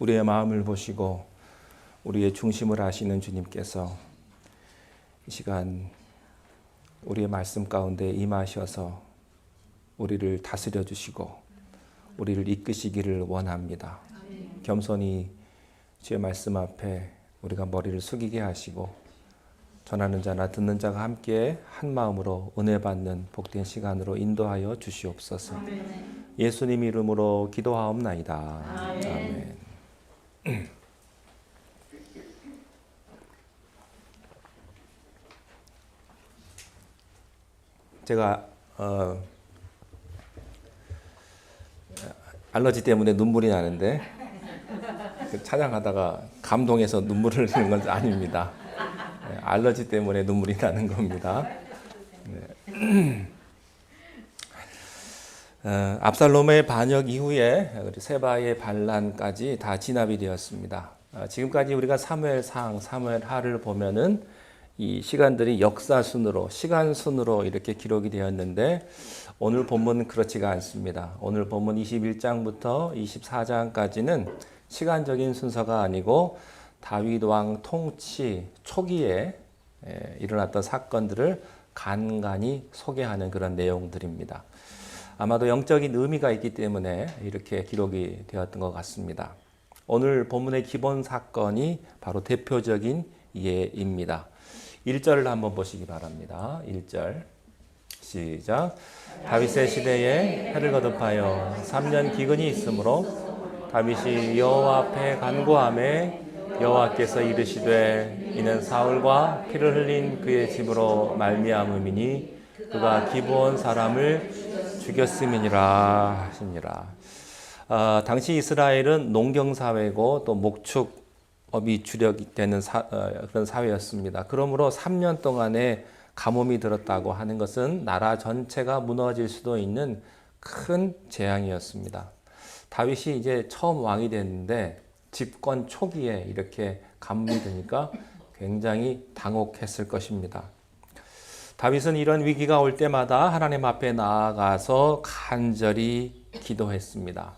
우리의 마음을 보시고 우리의 중심을 아시는 주님께서 이 시간 우리의 말씀 가운데 임하셔서 우리를 다스려 주시고 우리를 이끄시기를 원합니다. 겸손히 주의 말씀 앞에 우리가 머리를 숙이게 하시고 전하는 자나 듣는 자가 함께 한 마음으로 은혜 받는 복된 시간으로 인도하여 주시옵소서. 예수님 이름으로 기도하옵나이다. 아멘. 제가 알러지 때문에 눈물이 나는데 찬양하다가 감동해서 눈물을 흘리는 건 아닙니다. 알러지 때문에 눈물이 나는 겁니다. 압살롬의 반역 이후에 세바의 반란까지 다 진압이 되었습니다. 지금까지 우리가 사무엘상, 사무엘하를 보면은 이 시간들이 역사 순으로, 시간 순으로 이렇게 기록이 되었는데 오늘 본문은 그렇지가 않습니다. 오늘 본문 21장부터 24장까지는 시간적인 순서가 아니고 다윗 왕 통치 초기에 일어났던 사건들을 간간히 소개하는 그런 내용들입니다. 아마도 영적인 의미가 있기 때문에 이렇게 기록이 되었던 것 같습니다. 오늘 본문의 기본 사건이 바로 대표적인 예입니다. 1절을 한번 보시기 바랍니다. 1절 시작. 다윗의 시대에 해를 거듭하여 3년 기근이 있으므로 다윗이 여호와 앞에 간구하매 여호와께서 이르시되 이는 사울과 피를 흘린 그의 집으로 말미암음이니 그가 기브온 사람을 죽였음이니라 하시니라. 당시 이스라엘은 농경사회고 또 목축업이 주력이 되는 그런 사회였습니다. 그러므로 3년 동안에 가뭄이 들었다고 하는 것은 나라 전체가 무너질 수도 있는 큰 재앙이었습니다. 다윗이 이제 처음 왕이 됐는데 집권 초기에 이렇게 가뭄이 드니까 굉장히 당혹했을 것입니다. 다윗은 이런 위기가 올 때마다 하나님 앞에 나아가서 간절히 기도했습니다.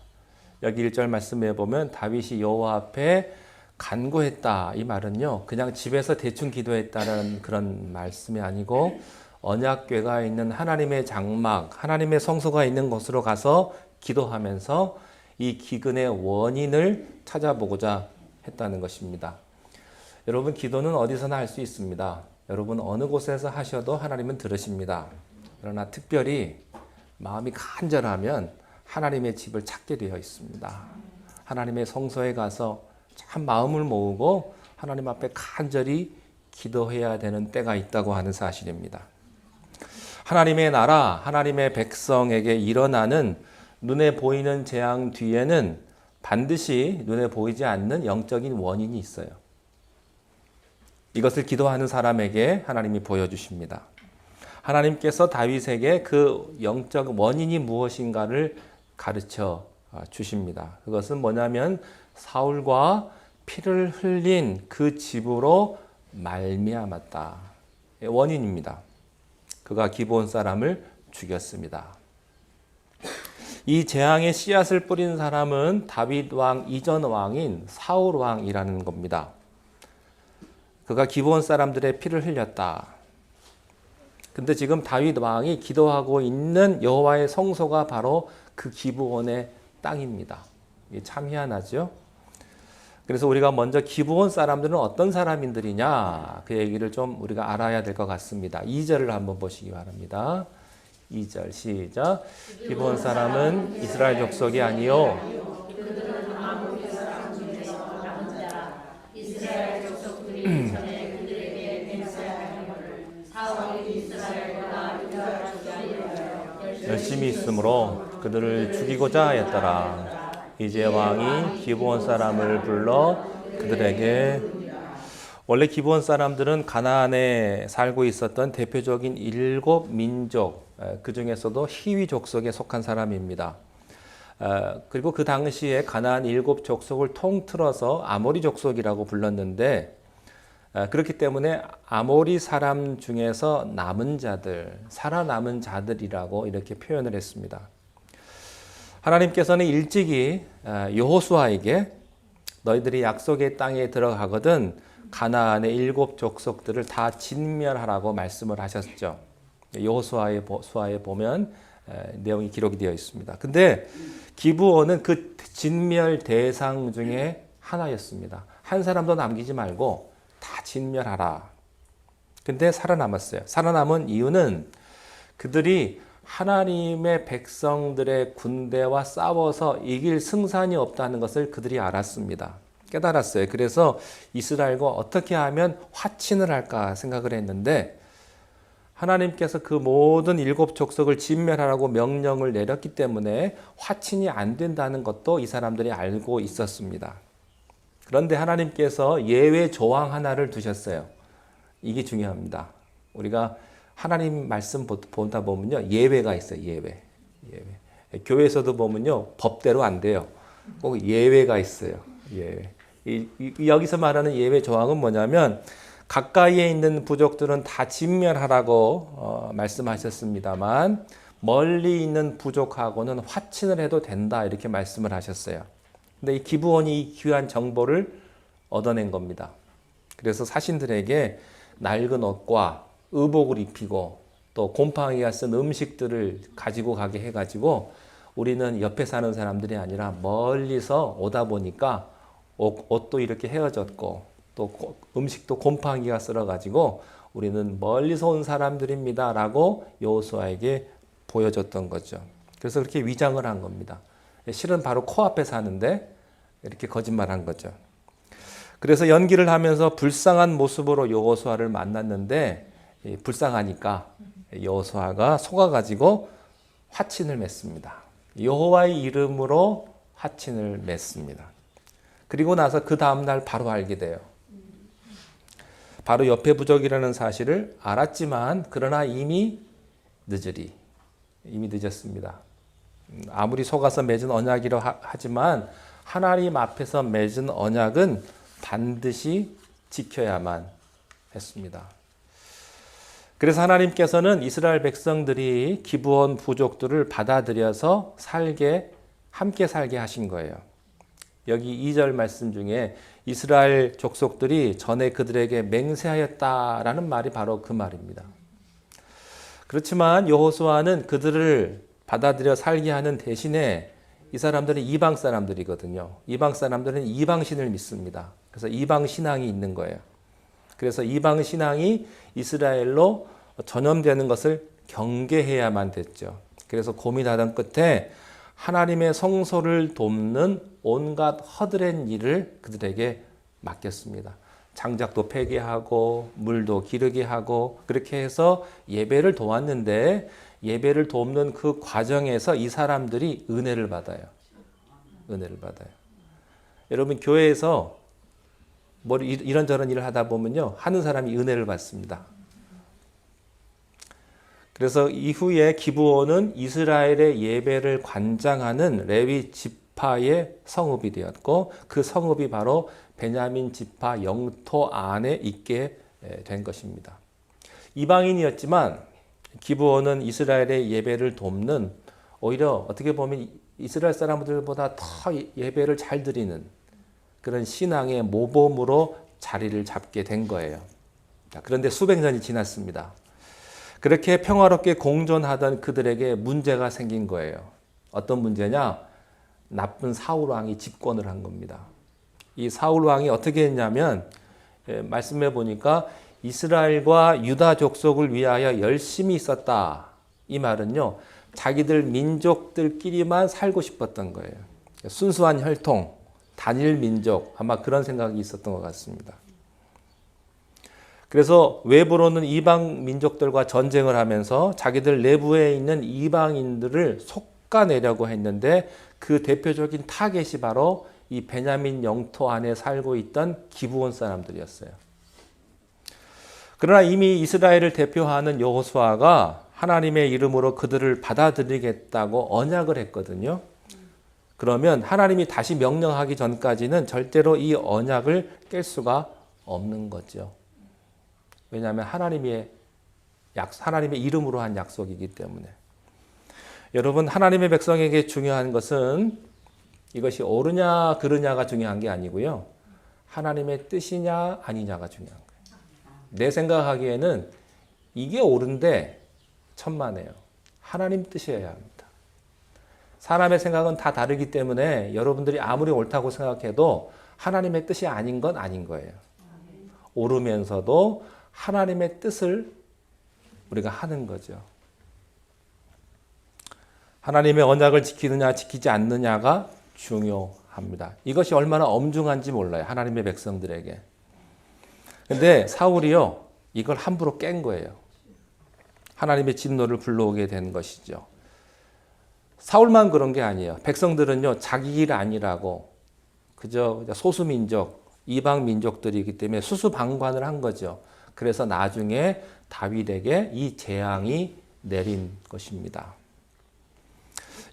여기 1절 말씀에 보면 다윗이 여호와 앞에 간구했다. 이 말은요, 그냥 집에서 대충 기도했다는 그런 말씀이 아니고 언약궤가 있는 하나님의 장막, 하나님의 성소가 있는 곳으로 가서 기도하면서 이 기근의 원인을 찾아보고자 했다는 것입니다. 여러분, 기도는 어디서나 할 수 있습니다. 여러분 어느 곳에서 하셔도 하나님은 들으십니다. 그러나 특별히 마음이 간절하면 하나님의 집을 찾게 되어 있습니다. 하나님의 성소에 가서 참 마음을 모으고 하나님 앞에 간절히 기도해야 되는 때가 있다고 하는 사실입니다. 하나님의 나라, 하나님의 백성에게 일어나는 눈에 보이는 재앙 뒤에는 반드시 눈에 보이지 않는 영적인 원인이 있어요. 이것을 기도하는 사람에게 하나님이 보여주십니다. 하나님께서 다윗에게 그 영적 원인이 무엇인가를 가르쳐 주십니다. 그것은 뭐냐면 사울과 피를 흘린 그 집으로 말미암았다. 원인입니다. 그가 기브온 사람을 죽였습니다. 이 재앙의 씨앗을 뿌린 사람은 다윗 왕 이전 왕인 사울 왕이라는 겁니다. 그가 기브온 사람들의 피를 흘렸다. 근데 지금 다윗 왕이 기도하고 있는 여호와의 성소가 바로 그 기브온의 땅입니다. 이게 참 희한하죠? 그래서 우리가 먼저 기브온 사람들은 어떤 사람들이냐, 그 얘기를 좀 우리가 알아야 될 것 같습니다. 2절을 한번 보시기 바랍니다. 2절 시작. 기브온 사람은 이스라엘 족속이 아니요 열심히 있으므로 그들을 죽이고자 하였더라. 이제 왕이 기브온 사람을 불러 그들에게, 원래 기브온 사람들은 가나안에 살고 있었던 대표적인 7 민족, 그 중에서도 히위 족속에 속한 사람입니다. 그리고 그 당시에 가나안 7 족속을 통틀어서 아모리 족속이라고 불렀는데, 그렇기 때문에 아모리 사람 중에서 남은 자들, 살아남은 자들이라고 이렇게 표현을 했습니다. 하나님께서는 일찍이 여호수아에게 너희들이 약속의 땅에 들어가거든 가나안의 7 족속들을 다 진멸하라고 말씀을 하셨죠. 여호수아에 보면 내용이 기록이 되어 있습니다. 근데 기브온은 그 진멸 대상 중에 하나였습니다. 한 사람도 남기지 말고 다 진멸하라. 근데 살아남았어요. 살아남은 이유는 그들이 하나님의 백성들의 군대와 싸워서 이길 승산이 없다는 것을 그들이 알았습니다. 깨달았어요. 그래서 이스라엘과 어떻게 하면 화친을 할까 생각을 했는데 하나님께서 그 모든 7 족속을 진멸하라고 명령을 내렸기 때문에 화친이 안 된다는 것도 이 사람들이 알고 있었습니다. 그런데 하나님께서 예외 조항 하나를 두셨어요. 이게 중요합니다. 우리가 하나님 말씀 보다 보면요, 예외가 있어요. 예외. 교회에서도 보면요, 법대로 안 돼요. 꼭 예외가 있어요. 예외. 여기서 말하는 예외 조항은 뭐냐면 가까이에 있는 부족들은 다 진멸하라고 말씀하셨습니다만 멀리 있는 부족하고는 화친을 해도 된다 이렇게 말씀을 하셨어요. 근데 이 기브온이 이 귀한 정보를 얻어낸 겁니다. 그래서 사신들에게 낡은 옷과 의복을 입히고 또 곰팡이가 쓴 음식들을 가지고 가게 해가지고 우리는 옆에 사는 사람들이 아니라 멀리서 오다 보니까 옷도 이렇게 헤어졌고 또 음식도 곰팡이가 쓸어가지고 우리는 멀리서 온 사람들입니다 라고 여호수아에게 보여줬던 거죠. 그래서 그렇게 위장을 한 겁니다. 실은 바로 코앞에 사는데 이렇게 거짓말한 거죠. 그래서 연기를 하면서 불쌍한 모습으로 여호수아를 만났는데 불쌍하니까 여호수아가 속아가지고 화친을 맺습니다. 여호와의 이름으로 화친을 맺습니다. 그리고 나서 그 다음날 바로 알게 돼요. 바로 옆에 부족이라는 사실을 알았지만 그러나 이미 늦었습니다. 아무리 속아서 맺은 언약이라 하지만 하나님 앞에서 맺은 언약은 반드시 지켜야만 했습니다. 그래서 하나님께서는 이스라엘 백성들이 기브온 부족들을 받아들여서 함께 살게 하신 거예요. 여기 2절 말씀 중에 이스라엘 족속들이 전에 그들에게 맹세하였다라는 말이 바로 그 말입니다. 그렇지만 여호수아는 그들을 받아들여 살게 하는 대신에 이 사람들은 이방 사람들이거든요. 이방 사람들은 이방신을 믿습니다. 그래서 이방 신앙이 있는 거예요. 그래서 이방 신앙이 이스라엘로 전염되는 것을 경계해야만 됐죠. 그래서 고민하던 끝에 하나님의 성소를 돕는 온갖 허드렛 일을 그들에게 맡겼습니다. 장작도 패게 하고 물도 기르게 하고 그렇게 해서 예배를 도왔는데 예배를 돕는 그 과정에서 이 사람들이 은혜를 받아요. 여러분 교회에서 뭐 이런저런 일을 하다 보면요, 하는 사람이 은혜를 받습니다. 그래서 이후에 기브온은 이스라엘의 예배를 관장하는 레위 지파의 성읍이 되었고 그 성읍이 바로 베냐민 지파 영토 안에 있게 된 것입니다. 이방인이었지만 기브온은 이스라엘의 예배를 돕는, 오히려 어떻게 보면 이스라엘 사람들보다 더 예배를 잘 드리는 그런 신앙의 모범으로 자리를 잡게 된 거예요. 그런데 수백 년이 지났습니다. 그렇게 평화롭게 공존하던 그들에게 문제가 생긴 거예요. 어떤 문제냐? 나쁜 사울 왕이 집권을 한 겁니다. 이 사울 왕이 어떻게 했냐면 말씀해 보니까 이스라엘과 유다 족속을 위하여 열심히 있었다. 이 말은요, 자기들 민족들끼리만 살고 싶었던 거예요. 순수한 혈통, 단일 민족, 아마 그런 생각이 있었던 것 같습니다. 그래서 외부로는 이방 민족들과 전쟁을 하면서 자기들 내부에 있는 이방인들을 솎아내려고 했는데 그 대표적인 타겟이 바로 이 베냐민 영토 안에 살고 있던 기브온 사람들이었어요. 그러나 이미 이스라엘을 대표하는 여호수아가 하나님의 이름으로 그들을 받아들이겠다고 언약을 했거든요. 그러면 하나님이 다시 명령하기 전까지는 절대로 이 언약을 깰 수가 없는 거죠. 왜냐하면 하나님의 이름으로 한 약속이기 때문에. 여러분, 하나님의 백성에게 중요한 것은 이것이 옳으냐 그르냐가 중요한 게 아니고요. 하나님의 뜻이냐 아니냐가 중요한 거예요. 내 생각하기에는 이게 옳은데 천만에요. 하나님 뜻이어야 합니다. 사람의 생각은 다 다르기 때문에 여러분들이 아무리 옳다고 생각해도 하나님의 뜻이 아닌 건 아닌 거예요. 옳으면서도 하나님의 뜻을 우리가 하는 거죠. 하나님의 언약을 지키느냐 지키지 않느냐가 중요합니다. 이것이 얼마나 엄중한지 몰라요. 하나님의 백성들에게. 근데 사울이요, 이걸 함부로 깬 거예요. 하나님의 진노를 불러오게 된 것이죠. 사울만 그런 게 아니에요. 백성들은요, 자기 일 아니라고 그저 소수민족, 이방 민족들이기 때문에 수수방관을 한 거죠. 그래서 나중에 다윗에게 이 재앙이 내린 것입니다.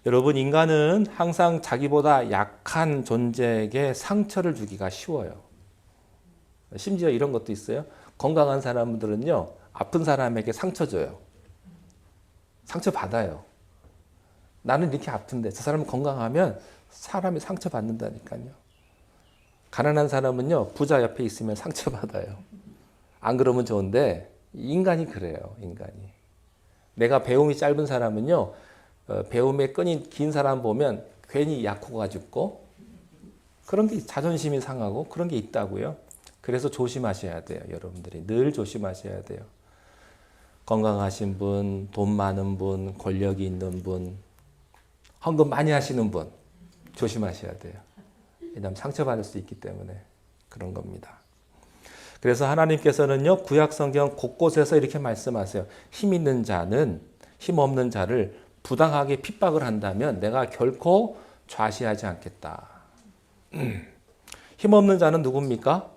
여러분, 인간은 항상 자기보다 약한 존재에게 상처를 주기가 쉬워요. 심지어 이런 것도 있어요. 건강한 사람들은요, 아픈 사람에게 상처 줘요. 상처 받아요. 나는 이렇게 아픈데 저 사람은 건강하면 사람이 상처 받는다니까요. 가난한 사람은요, 부자 옆에 있으면 상처 받아요. 안 그러면 좋은데 인간이 그래요. 인간이. 내가 배움이 짧은 사람은요, 배움의 끈이 긴 사람 보면 괜히 약호가 죽고 그런 게 자존심이 상하고 그런 게 있다고요. 그래서 조심하셔야 돼요. 여러분들이 늘 조심하셔야 돼요. 건강하신 분, 돈 많은 분, 권력이 있는 분, 헌금 많이 하시는 분 조심하셔야 돼요. 왜냐하면 상처받을 수 있기 때문에 그런 겁니다. 그래서 하나님께서는요, 구약 성경 곳곳에서 이렇게 말씀하세요. 힘 있는 자는 힘 없는 자를 부당하게 핍박을 한다면 내가 결코 좌시하지 않겠다. 힘 없는 자는 누굽니까?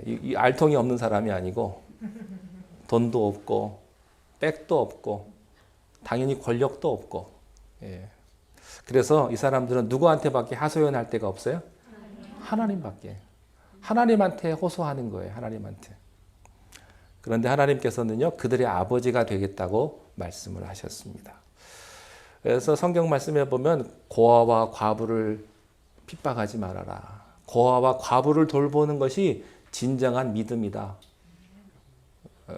이 알통이 없는 사람이 아니고 돈도 없고 백도 없고 당연히 권력도 없고. 그래서 이 사람들은 누구한테밖에 하소연할 데가 없어요? 하나님밖에. 하나님한테 호소하는 거예요. 하나님한테. 그런데 하나님께서는요, 그들의 아버지가 되겠다고 말씀을 하셨습니다. 그래서 성경 말씀에 보면 고아와 과부를 핍박하지 말아라. 고아와 과부를 돌보는 것이 진정한 믿음이다.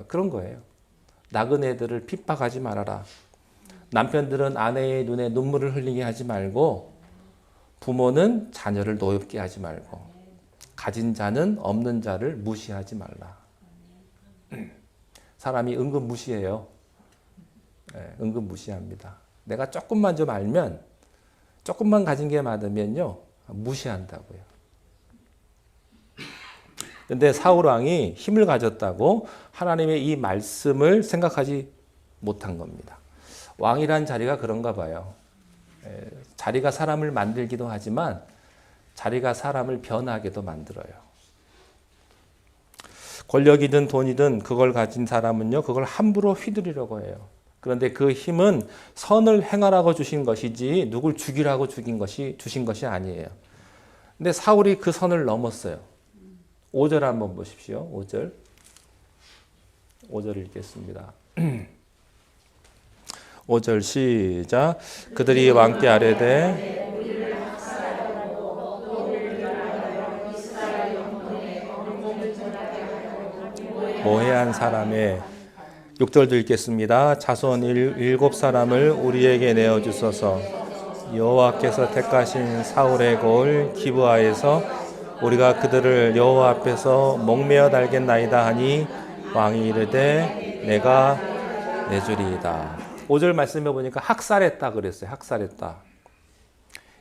그런 거예요. 나그네들을 핍박하지 말아라. 남편들은 아내의 눈에 눈물을 흘리게 하지 말고, 부모는 자녀를 노엽게 하지 말고, 가진 자는 없는 자를 무시하지 말라. 사람이 은근 무시해요. 은근 무시합니다. 내가 조금만 좀 알면, 조금만 가진 게 많으면요, 무시한다고요. 근데 사울 왕이 힘을 가졌다고 하나님의 이 말씀을 생각하지 못한 겁니다. 왕이란 자리가 그런가 봐요. 자리가 사람을 만들기도 하지만 자리가 사람을 변하게도 만들어요. 권력이든 돈이든 그걸 가진 사람은요, 그걸 함부로 휘두르려고 해요. 그런데 그 힘은 선을 행하라고 주신 것이지 누굴 죽이라고 주신 것이 아니에요. 근데 사울이 그 선을 넘었어요. 5절 한번 보십시오. 5절. 5절 읽겠습니다. 5절 시작. 그들이 왕께 아뢰되 모해한 사람의 6절도 읽겠습니다. 자손 7사람을 우리에게 내어주소서. 여호와께서 택하신 사울의 고을 기브아에서 우리가 그들을 여호와 앞에서 목매어 달겠나이다 하니 왕이 이르되 내가 내주리이다. 5절 말씀해 보니까 학살했다 그랬어요. 학살했다.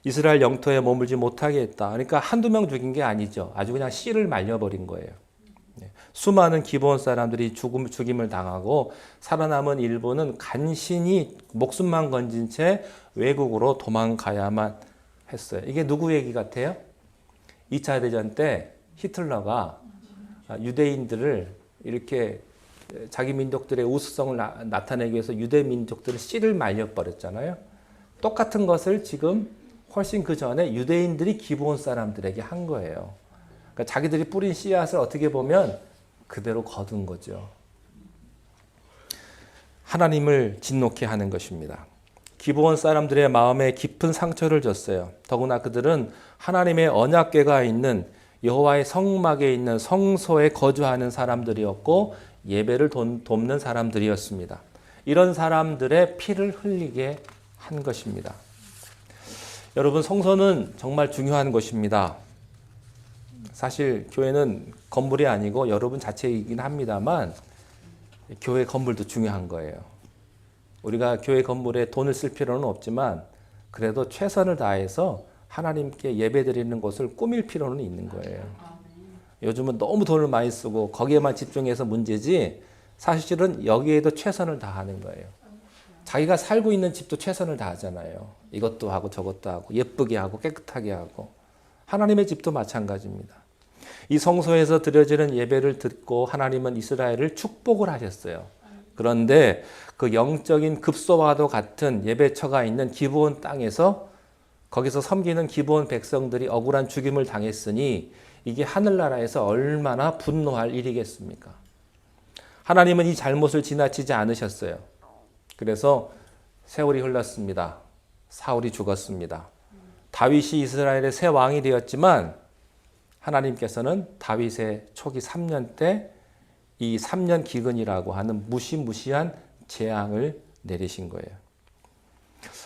이스라엘 영토에 머물지 못하게 했다. 그러니까 한두 명 죽인 게 아니죠. 아주 그냥 씨를 말려버린 거예요. 수많은 기브온 사람들이 죽임을 당하고 살아남은 일부는 간신히 목숨만 건진 채 외국으로 도망가야만 했어요. 이게 누구 얘기 같아요? 2차 대전 때 히틀러가 유대인들을 이렇게 자기 민족들의 우수성을 나타내기 위해서 유대 민족들을 씨를 말려버렸잖아요. 똑같은 것을 지금 훨씬 그 전에 유대인들이 기브온 사람들에게 한 거예요. 그러니까 자기들이 뿌린 씨앗을 어떻게 보면 그대로 거둔 거죠. 하나님을 진노케 하는 것입니다. 기브온 사람들의 마음에 깊은 상처를 줬어요. 더구나 그들은 하나님의 언약궤가 있는 여호와의 성막에 있는 성소에 거주하는 사람들이었고 예배를 돕는 사람들이었습니다. 이런 사람들의 피를 흘리게 한 것입니다. 여러분, 성소는 정말 중요한 것입니다. 사실 교회는 건물이 아니고 여러분 자체이긴 합니다만 교회 건물도 중요한 거예요. 우리가 교회 건물에 돈을 쓸 필요는 없지만 그래도 최선을 다해서 하나님께 예배드리는 곳을 꾸밀 필요는 있는 거예요. 요즘은 너무 돈을 많이 쓰고 거기에만 집중해서 문제지 사실은 여기에도 최선을 다하는 거예요. 자기가 살고 있는 집도 최선을 다하잖아요. 이것도 하고 저것도 하고 예쁘게 하고 깨끗하게 하고. 하나님의 집도 마찬가지입니다. 이 성소에서 드려지는 예배를 듣고 하나님은 이스라엘을 축복을 하셨어요. 그런데 그 영적인 급소와도 같은 예배처가 있는 기브온 땅에서 거기서 섬기는 기브온 백성들이 억울한 죽임을 당했으니 이게 하늘나라에서 얼마나 분노할 일이겠습니까? 하나님은 이 잘못을 지나치지 않으셨어요. 그래서 세월이 흘렀습니다. 사울이 죽었습니다. 다윗이 이스라엘의 새 왕이 되었지만 하나님께서는 다윗의 초기 3년 때 이 3년 기근이라고 하는 무시무시한 재앙을 내리신 거예요.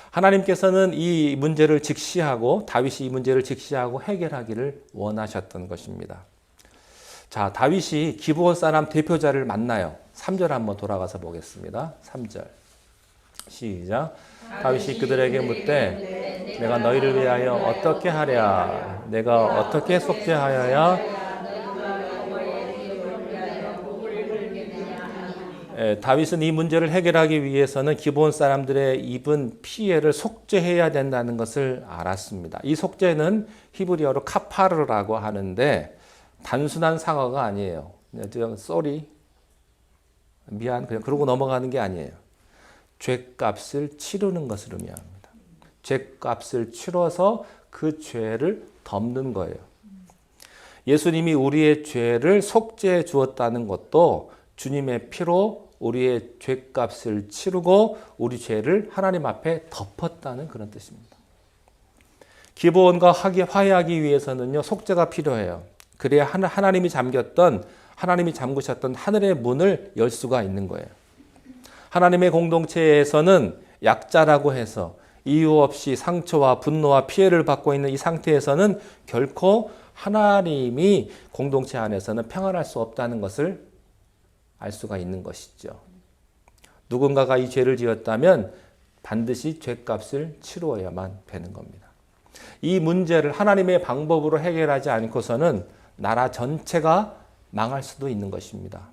하나님께서는 이 문제를 직시하고 다윗이 이 문제를 직시하고 해결하기를 원하셨던 것입니다. 자, 다윗이 기브온 사람 대표자를 만나요. 3절 한번 돌아가서 보겠습니다. 3절 시작. 다윗이 그들에게 묻되 내가 너희를 위하여 어떻게 하랴? 내가 어떻게 속죄하여야? 다윗은 이 문제를 해결하기 위해서는 기브온 사람들의 입은 피해를 속죄해야 된다는 것을 알았습니다. 이 속죄는 히브리어로 카파르라고 하는데 단순한 사과가 아니에요. 그냥 쏘리 미안 그냥 그러고 넘어가는 게 아니에요. 죄값을 치르는 것을 의미합니다. 죄값을 치러서 그 죄를 덮는 거예요. 예수님이 우리의 죄를 속죄해 주었다는 것도 주님의 피로 우리의 죄값을 치르고 우리 죄를 하나님 앞에 덮었다는 그런 뜻입니다. 기브온과 화해하기 위해서는요, 속죄가 필요해요. 그래야 하나님이 잠그셨던 하늘의 문을 열 수가 있는 거예요. 하나님의 공동체에서는 약자라고 해서 이유 없이 상처와 분노와 피해를 받고 있는 이 상태에서는 결코 하나님이 공동체 안에서는 평안할 수 없다는 것을 알 수가 있는 것이죠. 누군가가 이 죄를 지었다면 반드시 죄값을 치루어야만 되는 겁니다. 이 문제를 하나님의 방법으로 해결하지 않고서는 나라 전체가 망할 수도 있는 것입니다.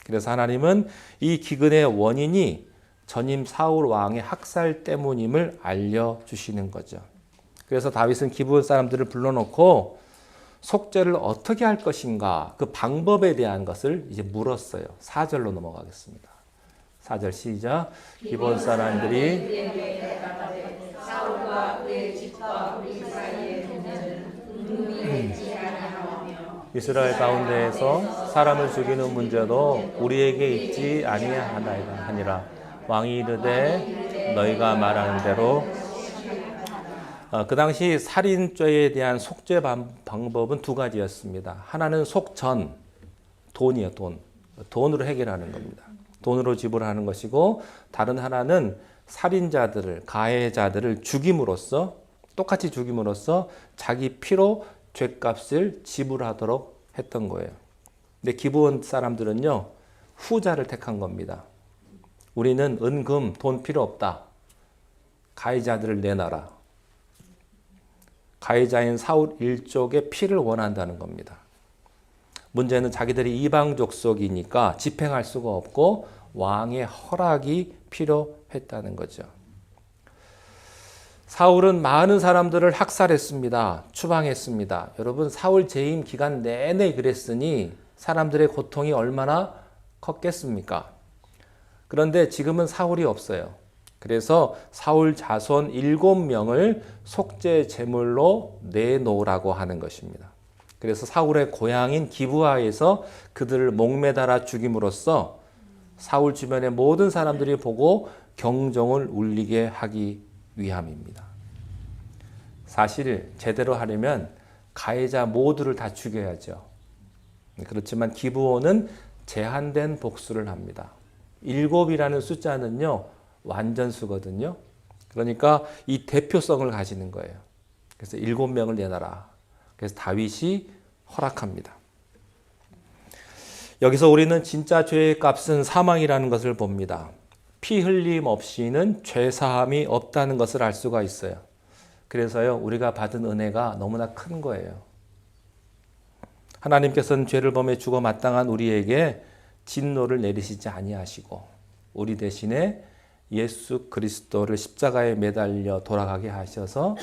그래서 하나님은 이 기근의 원인이 전임 사울 왕의 학살 때문임을 알려주시는 거죠. 그래서 다윗은 기브온 사람들을 불러놓고 속죄를 어떻게 할 것인가 그 방법에 대한 것을 이제 물었어요. 4절로 넘어가겠습니다. 4절 시작. 기브온 사람들이 이스라엘 가운데에서 사람을 죽이는 문제도 우리에게 있지 아니하니라. 왕이 이르되 너희가 말하는 대로 그 당시 살인죄에 대한 속죄 방법은 두 가지였습니다. 하나는 속전, 돈이에요. 돈으로 해결하는 겁니다. 돈으로 지불하는 것이고 다른 하나는 살인자들을, 가해자들을 죽임으로써 똑같이 죽임으로써 자기 피로 죄값을 지불하도록 했던 거예요. 근데 기브온 사람들은요, 후자를 택한 겁니다. 우리는 은금, 돈 필요 없다. 가해자들을 내놔라. 가해자인 사울 일족의 피를 원한다는 겁니다. 문제는 자기들이 이방 족속이니까 집행할 수가 없고 왕의 허락이 필요했다는 거죠. 사울은 많은 사람들을 학살했습니다. 추방했습니다. 여러분, 사울 재임 기간 내내 그랬으니 사람들의 고통이 얼마나 컸겠습니까? 그런데 지금은 사울이 없어요. 그래서 사울 자손 7명을 속죄 제물로 내놓으라고 하는 것입니다. 그래서 사울의 고향인 기브아에서 그들을 목매달아 죽임으로써 사울 주변의 모든 사람들이 보고 경종을 울리게 하기 위함입니다. 사실 제대로 하려면 가해자 모두를 다 죽여야죠. 그렇지만 기브온은 제한된 복수를 합니다. 7이라는 숫자는요, 완전수거든요. 그러니까 이 대표성을 가지는 거예요. 그래서 7명을 내놔라. 그래서 다윗이 허락합니다. 여기서 우리는 진짜 죄의 값은 사망이라는 것을 봅니다. 피 흘림 없이는 죄 사함이 없다는 것을 알 수가 있어요. 그래서요, 우리가 받은 은혜가 너무나 큰 거예요. 하나님께서는 죄를 범해 죽어 마땅한 우리에게 진노를 내리시지 아니하시고 우리 대신에 예수 그리스도를 십자가에 매달려 돌아가게 하셔서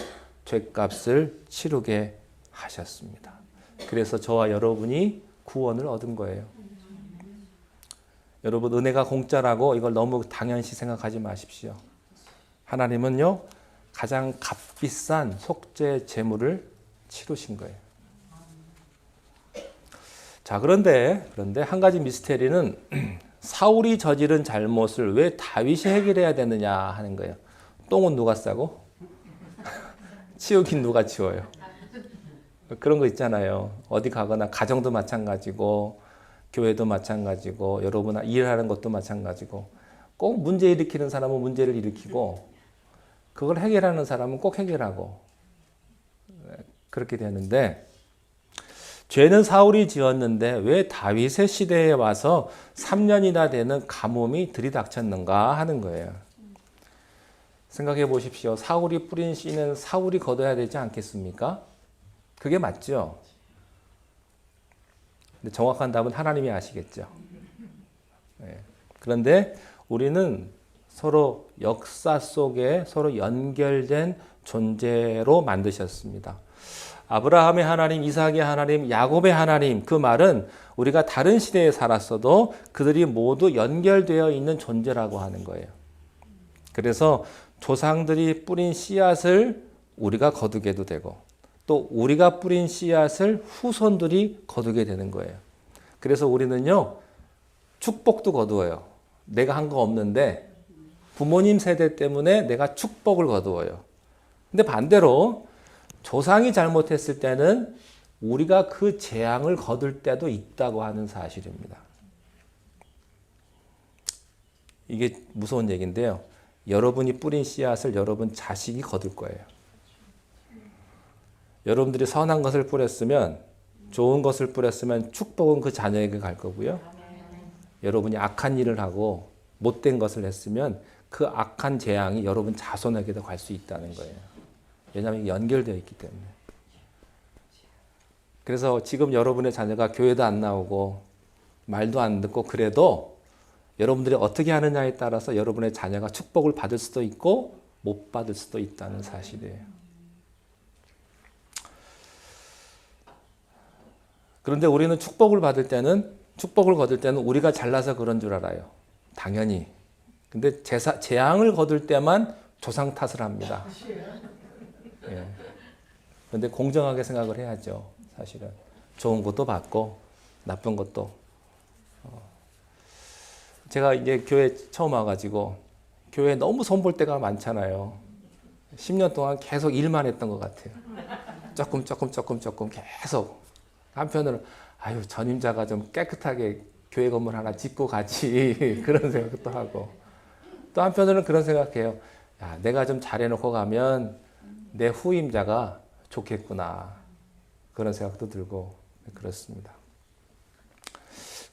죄값을 치르게 하셨습니다. 그래서 저와 여러분이 구원을 얻은 거예요. 여러분, 은혜가 공짜라고 이걸 너무 당연시 생각하지 마십시오. 하나님은요, 가장 값비싼 속죄 제물을 치르신 거예요. 자, 그런데 한 가지 미스테리는 사울이 저지른 잘못을 왜 다윗이 해결해야 되느냐 하는 거예요. 똥은 누가 싸고 치우긴 누가 치워요. 그런 거 있잖아요. 어디 가거나 가정도 마찬가지고 교회도 마찬가지고 여러분 일하는 것도 마찬가지고 꼭 문제 일으키는 사람은 문제를 일으키고 그걸 해결하는 사람은 꼭 해결하고 그렇게 되는데 죄는 사울이 지었는데 왜 다윗의 시대에 와서 3년이나 되는 가뭄이 들이닥쳤는가 하는 거예요. 생각해 보십시오. 사울이 뿌린 씨는 사울이 거둬야 되지 않겠습니까? 그게 맞죠? 근데 정확한 답은 하나님이 아시겠죠. 네. 그런데 우리는 서로 역사 속에 서로 연결된 존재로 만드셨습니다. 아브라함의 하나님, 이삭의 하나님, 야곱의 하나님, 그 말은 우리가 다른 시대에 살았어도 그들이 모두 연결되어 있는 존재라고 하는 거예요. 그래서 조상들이 뿌린 씨앗을 우리가 거두게도 되고 또 우리가 뿌린 씨앗을 후손들이 거두게 되는 거예요. 그래서 우리는요, 축복도 거두어요. 내가 한 거 없는데 부모님 세대 때문에 내가 축복을 거두어요. 근데 반대로 조상이 잘못했을 때는 우리가 그 재앙을 거둘 때도 있다고 하는 사실입니다. 이게 무서운 얘기인데요. 여러분이 뿌린 씨앗을 여러분 자식이 거둘 거예요. 여러분들이 선한 것을 뿌렸으면, 좋은 것을 뿌렸으면 축복은 그 자녀에게 갈 거고요. 여러분이 악한 일을 하고 못된 것을 했으면 그 악한 재앙이 여러분 자손에게도 갈 수 있다는 거예요. 왜냐하면 연결되어 있기 때문에. 그래서 지금 여러분의 자녀가 교회도 안 나오고 말도 안 듣고 그래도 여러분들이 어떻게 하느냐에 따라서 여러분의 자녀가 축복을 받을 수도 있고 못 받을 수도 있다는 사실이에요. 그런데 우리는 축복을 거둘 때는 우리가 잘나서 그런 줄 알아요. 당연히. 근데 재앙을 거둘 때만 조상 탓을 합니다. 예. 그런데 공정하게 생각을 해야죠. 사실은 좋은 것도 받고 나쁜 것도. 제가 이제 교회 처음 와가지고 교회에 너무 손볼 때가 많잖아요. 10년 동안 계속 일만 했던 것 같아요. 조금 계속. 한편으로는 아유, 전임자가 좀 깨끗하게 교회 건물 하나 짓고 가지 그런 생각도 하고, 또 한편으로는 그런 생각해요. 야, 내가 좀 잘해놓고 가면 내 후임자가 좋겠구나 그런 생각도 들고 그렇습니다.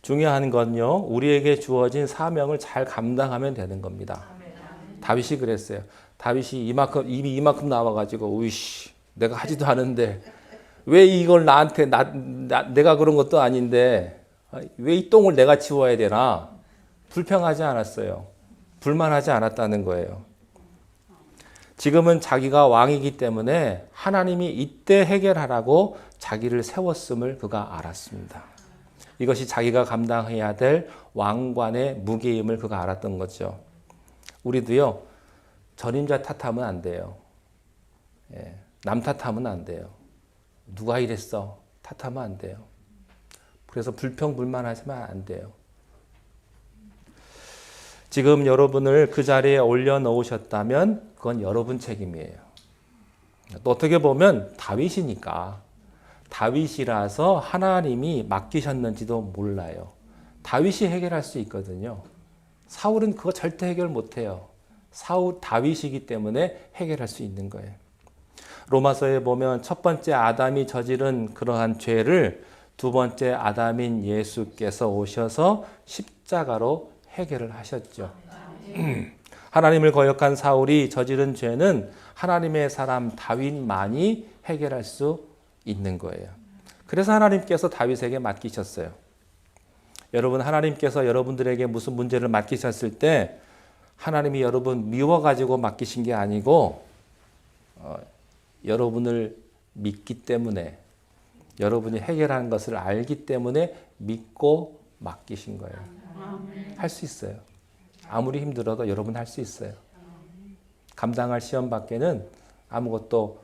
중요한 건요, 우리에게 주어진 사명을 잘 감당하면 되는 겁니다. 다윗이 그랬어요. 다윗이 이미 이만큼 나와가지고 우이씨 내가 하지도 않은데 왜 이걸 나한테 내가 그런 것도 아닌데 왜 이 똥을 내가 치워야 되나 불평하지 않았어요. 불만하지 않았다는 거예요. 지금은 자기가 왕이기 때문에 하나님이 이때 해결하라고 자기를 세웠음을 그가 알았습니다. 이것이 자기가 감당해야 될 왕관의 무게임을 그가 알았던 거죠. 우리도요, 전임자 탓하면 안 돼요. 예, 남 탓하면 안 돼요. 누가 이랬어? 탓하면 안 돼요. 그래서 불평불만하시면 안 돼요. 지금 여러분을 그 자리에 올려놓으셨다면 그건 여러분 책임이에요. 또 어떻게 보면 다윗이니까, 다윗이라서 하나님이 맡기셨는지도 몰라요. 다윗이 해결할 수 있거든요. 사울은 그거 절대 해결 못해요. 다윗이기 때문에 해결할 수 있는 거예요. 로마서에 보면 첫 번째 아담이 저지른 그러한 죄를 두 번째 아담인 예수께서 오셔서 십자가로 해결을 하셨죠. 하나님을 거역한 사울이 저지른 죄는 하나님의 사람 다윗만이 해결할 수 있는 거예요. 그래서 하나님께서 다윗에게 맡기셨어요. 여러분, 하나님께서 여러분들에게 무슨 문제를 맡기셨을 때 하나님이 여러분 미워가지고 맡기신 게 아니고 여러분을 믿기 때문에, 여러분이 해결하는 것을 알기 때문에 믿고 맡기신 거예요. 할 수 있어요. 아무리 힘들어도 여러분 할 수 있어요. 감당할 시험 밖에는 아무것도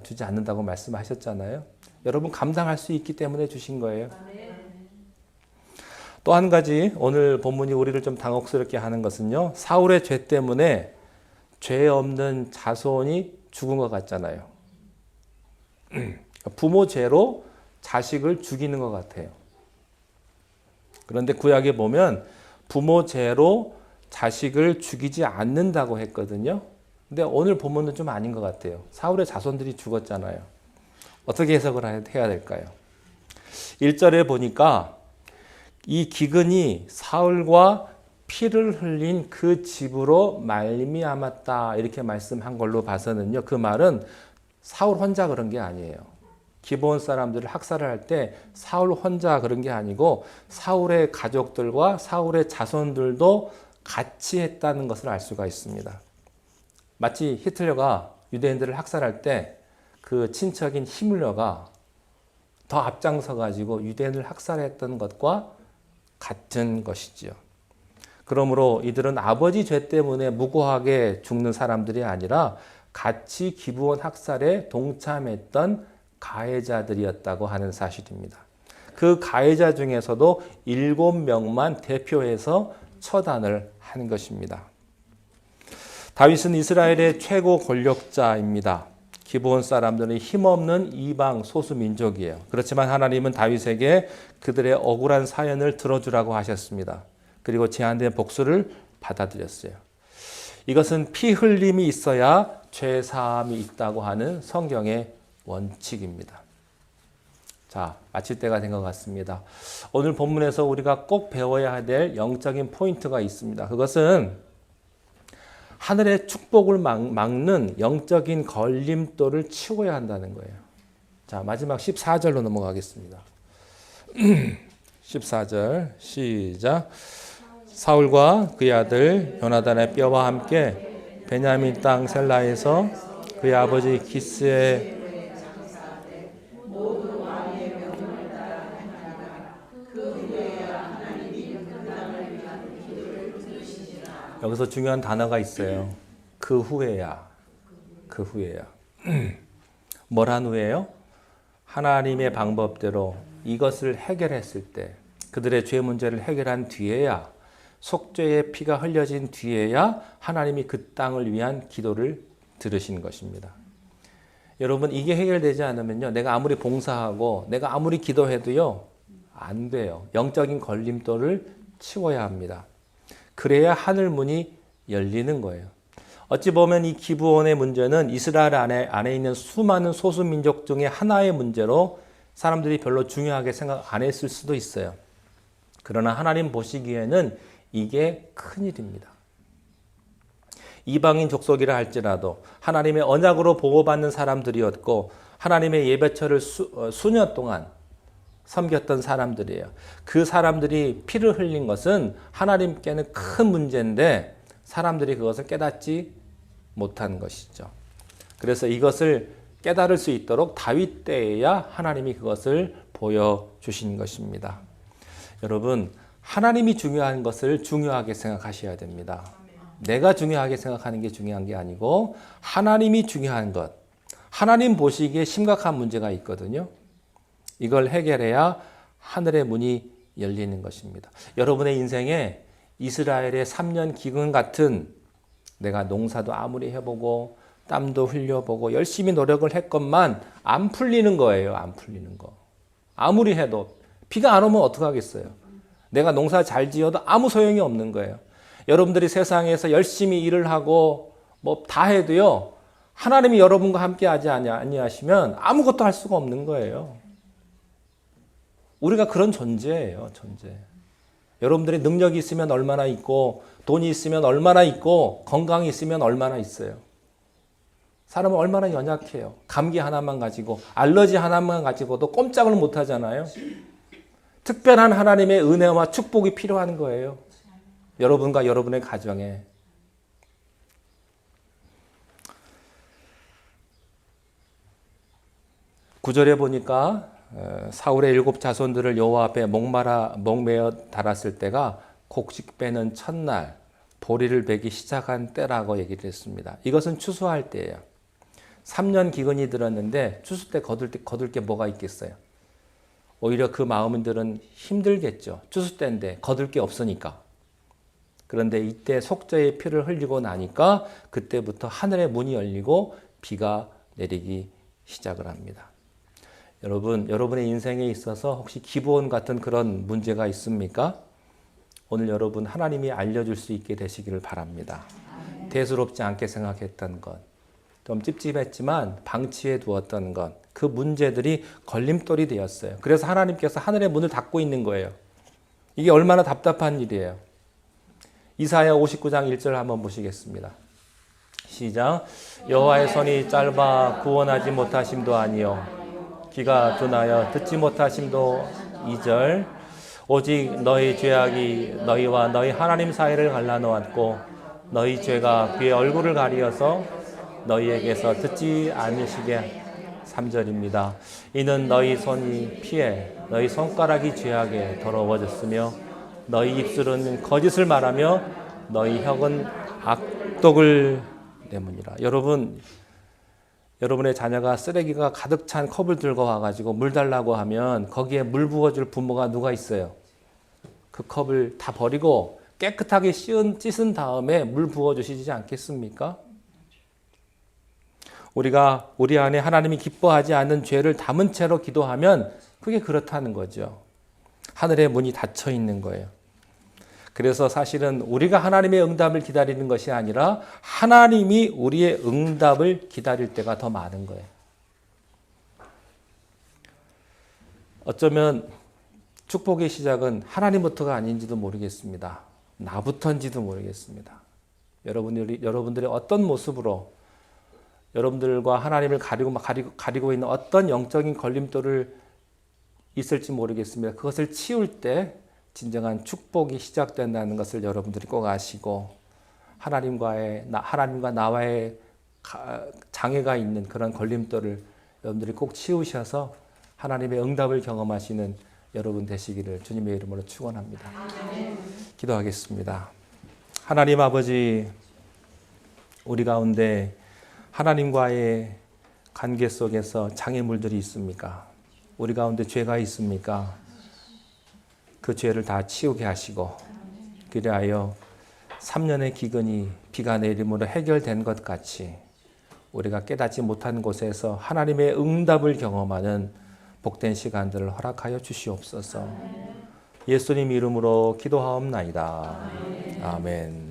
주지 않는다고 말씀하셨잖아요. 여러분 감당할 수 있기 때문에 주신 거예요. 또 한 가지 오늘 본문이 우리를 좀 당혹스럽게 하는 것은요, 사울의 죄 때문에 죄 없는 자손이 죽은 것 같잖아요. 부모 죄로 자식을 죽이는 것 같아요. 그런데 구약에 보면 부모 죄로 자식을 죽이지 않는다고 했거든요. 근데 오늘 본문은 좀 아닌 것 같아요. 사울의 자손들이 죽었잖아요. 어떻게 해석을 해야 될까요? 1절에 보니까 이 기근이 사울과 피를 흘린 그 집으로 말미암았다 이렇게 말씀한 걸로 봐서는요, 그 말은 사울 혼자 그런 게 아니에요. 기브온 사람들을 학살을 할 때 사울 혼자 그런 게 아니고 사울의 가족들과 사울의 자손들도 같이 했다는 것을 알 수가 있습니다. 마치 히틀러가 유대인들을 학살할 때 그 친척인 히물러가 더 앞장서 가지고 유대인을 학살했던 것과 같은 것이지요. 그러므로 이들은 아버지 죄 때문에 무고하게 죽는 사람들이 아니라 같이 기브온 학살에 동참했던 가해자들이었다고 하는 사실입니다. 그 가해자 중에서도 7명만 대표해서 처단을 한 것입니다. 다윗은 이스라엘의 최고 권력자입니다. 기브온 사람들은 힘없는 이방 소수 민족이에요. 그렇지만 하나님은 다윗에게 그들의 억울한 사연을 들어주라고 하셨습니다. 그리고 제한된 복수를 받아들였어요. 이것은 피 흘림이 있어야 죄 사함이 있다고 하는 성경의 원칙입니다. 자, 마칠 때가 된 것 같습니다. 오늘 본문에서 우리가 꼭 배워야 될 영적인 포인트가 있습니다. 그것은 하늘의 축복을 막는 영적인 걸림돌을 치워야 한다는 거예요. 자, 마지막 14절로 넘어가겠습니다. 14절 시작. 사울과 그의 아들 요나단의 뼈와 함께 베냐민 땅 셀라에서 그의 아버지 기스의 여기서 중요한 단어가 있어요. 그 후에야. 그 후에야. 뭘 한 후에요? 하나님의 방법대로 이것을 해결했을 때, 그들의 죄 문제를 해결한 뒤에야, 속죄의 피가 흘려진 뒤에야 하나님이 그 땅을 위한 기도를 들으신 것입니다. 여러분, 이게 해결되지 않으면요, 내가 아무리 봉사하고 내가 아무리 기도해도요, 안 돼요. 영적인 걸림돌을 치워야 합니다. 그래야 하늘 문이 열리는 거예요. 어찌 보면 이 기브온의 문제는 이스라엘 안에 있는 수많은 소수 민족 중에 하나의 문제로 사람들이 별로 중요하게 생각 안 했을 수도 있어요. 그러나 하나님 보시기에는 이게 큰일입니다. 이방인 족속이라 할지라도 하나님의 언약으로 보호받는 사람들이었고 하나님의 예배처를 수년 동안 섬겼던 사람들이에요. 그 사람들이 피를 흘린 것은 하나님께는 큰 문제인데 사람들이 그것을 깨닫지 못한 것이죠. 그래서 이것을 깨달을 수 있도록 다윗 때에야 하나님이 그것을 보여주신 것입니다. 여러분, 하나님이 중요한 것을 중요하게 생각하셔야 됩니다. 내가 중요하게 생각하는 게 중요한 게 아니고 하나님이 중요한 것, 하나님 보시기에 심각한 문제가 있거든요. 이걸 해결해야 하늘의 문이 열리는 것입니다. 여러분의 인생에 이스라엘의 3년 기근 같은 내가 농사도 아무리 해보고 땀도 흘려보고 열심히 노력을 했건만 안 풀리는 거예요. 안 풀리는 거. 아무리 해도 비가 안 오면 어떡하겠어요. 내가 농사 잘 지어도 아무 소용이 없는 거예요. 여러분들이 세상에서 열심히 일을 하고 뭐 다 해도요. 하나님이 여러분과 함께 하지 아니하시면 아무것도 할 수가 없는 거예요. 우리가 그런 존재예요. 존재. 여러분들이 능력이 있으면 얼마나 있고 돈이 있으면 얼마나 있고 건강이 있으면 얼마나 있어요. 사람은 얼마나 연약해요. 감기 하나만 가지고 알러지 하나만 가지고도 꼼짝을 못 하잖아요. 특별한 하나님의 은혜와 축복이 필요한 거예요. 여러분과 여러분의 가정에. 구절에 보니까 사울의 7 자손들을 여호와 앞에 목매어 달았을 때가 곡식 빼는 첫날 보리를 베기 시작한 때라고 얘기를 했습니다. 이것은 추수할 때예요. 3년 기근이 들었는데 추수 때 거둘 게 뭐가 있겠어요? 오히려 그 마음들은 힘들겠죠. 추수 때인데 거둘 게 없으니까. 그런데 이때 속죄의 피를 흘리고 나니까 그때부터 하늘의 문이 열리고 비가 내리기 시작을 합니다. 여러분의 인생에 있어서 혹시 기브온 같은 그런 문제가 있습니까? 오늘 여러분 하나님이 알려줄 수 있게 되시기를 바랍니다. 대수롭지 않게 생각했던 것, 좀 찝찝했지만 방치해 두었던 것, 그 문제들이 걸림돌이 되었어요. 그래서 하나님께서 하늘의 문을 닫고 있는 거예요. 이게 얼마나 답답한 일이에요. 이사야 59장 1절 한번 보시겠습니다. 시작. 여호와의 손이 짧아 구원하지 못하심도 아니요 귀가 둔하여 듣지 못하심도 2절. 오직 너희 죄악이 너희와 너희 하나님 사이를 갈라놓았고 너희 죄가 그의 얼굴을 가리어서 너희에게서 듣지 않으시게. 3절입니다. 이는 너희 손이 피해 너희 손가락이 죄악에 더러워졌으며 너희 입술은 거짓을 말하며 너희 혀는 악독을 내므니라. 여러분의 자녀가 쓰레기가 가득 찬 컵을 들고 와가지고 물 달라고 하면 거기에 물 부어줄 부모가 누가 있어요? 그 컵을 다 버리고 깨끗하게 씻은 다음에 물 부어주시지 않겠습니까? 우리가 우리 안에 하나님이 기뻐하지 않는 죄를 담은 채로 기도하면 그게 그렇다는 거죠. 하늘의 문이 닫혀 있는 거예요. 그래서 사실은 우리가 하나님의 응답을 기다리는 것이 아니라 하나님이 우리의 응답을 기다릴 때가 더 많은 거예요. 어쩌면 축복의 시작은 하나님부터가 아닌지도 모르겠습니다. 나부터인지도 모르겠습니다. 여러분들이 어떤 모습으로 여러분들과 하나님을 가리고 있는 어떤 영적인 걸림돌을 있을지 모르겠습니다. 그것을 치울 때 진정한 축복이 시작된다는 것을 여러분들이 꼭 아시고 하나님과 나와의 장애가 있는 그런 걸림돌을 여러분들이 꼭 치우셔서 하나님의 응답을 경험하시는 여러분 되시기를 주님의 이름으로 축원합니다. 기도하겠습니다. 하나님 아버지, 우리 가운데 하나님과의 관계 속에서 장애물들이 있습니까? 우리 가운데 죄가 있습니까? 그 죄를 다 치우게 하시고 그리하여 3년의 기근이 비가 내림으로 해결된 것 같이 우리가 깨닫지 못한 곳에서 하나님의 응답을 경험하는 복된 시간들을 허락하여 주시옵소서. 예수님 이름으로 기도하옵나이다. 아멘.